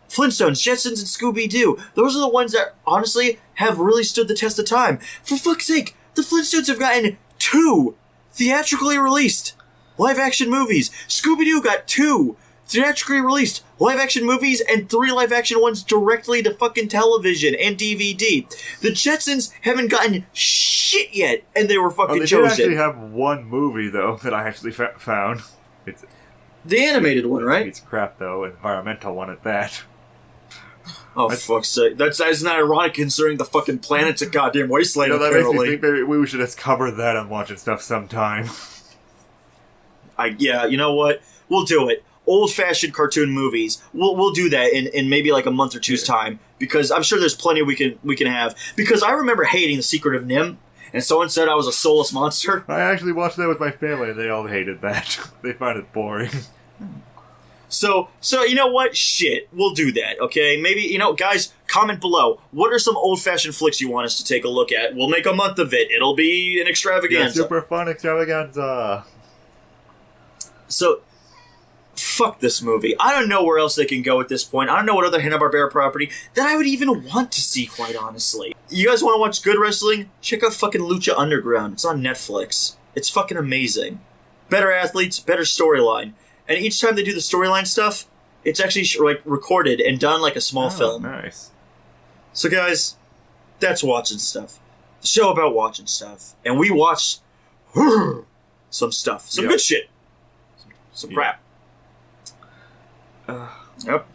Flintstones, Jetsons, and Scooby-Doo. Those are the ones that, honestly, have really stood the test of time. For fuck's sake, the Flintstones have gotten 2 theatrically released live-action movies. Scooby-Doo got 2 theatrically released live-action movies and 3 live-action ones directly to fucking television and DVD. The Jetsons haven't gotten shit shit yet, and they were fucking they chosen. did actually have one movie, though, that I actually found. It's the animated one, right? It's crap, though. Environmental one at that. Oh, fuck's sake. That's not ironic considering the fucking planet's a goddamn wasteland, That apparently. makes me think maybe we should just cover that on Watching Stuff sometime. Yeah, you know what? We'll do it. Old-fashioned cartoon movies. We'll do that in maybe like a month or two's time, because I'm sure there's plenty we can have. Because I remember hating The Secret of Nimh, and someone said I was a soulless monster. I actually watched that with my family, and they all hated that. They find it boring. So you know what? Shit, we'll do that, okay? Maybe, guys, comment below. What are some old-fashioned flicks you want us to take a look at? We'll make a month of it. It'll be an extravaganza. Yeah, super fun extravaganza. So, fuck this movie. I don't know where else they can go at this point. I don't know what other Hanna-Barbera property that I would even want to see, quite honestly. You guys want to watch good wrestling? Check out fucking Lucha Underground. It's on Netflix. It's fucking amazing. Better athletes, better storyline. And each time they do the storyline stuff, it's actually recorded and done like a small film. Nice. So guys, that's Watching Stuff. The show about watching stuff. And we watch some stuff. Some good shit. Some crap. Yep.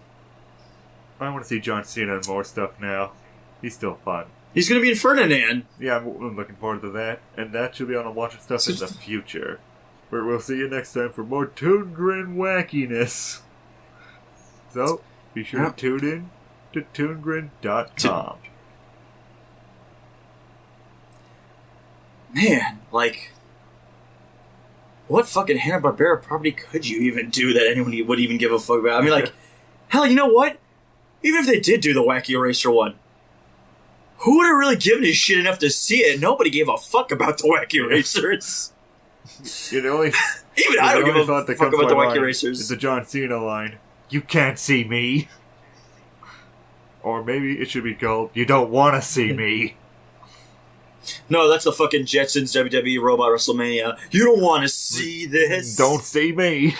I want to see John Cena and more stuff now. He's still fun. He's going to be in Ferdinand. Yeah, I'm looking forward to that. And that should be on Watching Stuff in the future. Where we'll see you next time for more ToonGrin wackiness. So, be sure to tune in to ToonGrin.com. Man, what fucking Hanna-Barbera property could you even do that anyone would even give a fuck about? I mean, hell, you know what? Even if they did do the Wacky Eraser one, who would have really given a shit enough to see it? Nobody gave a fuck about the Wacky Erasers. Even I don't give a fuck about the Wacky Erasers. It's the John Cena line. You can't see me. Or maybe it should be called, you don't want to see me. No, that's the fucking Jetsons WWE Robot Wrestlemania. You don't want to see this. Don't see me.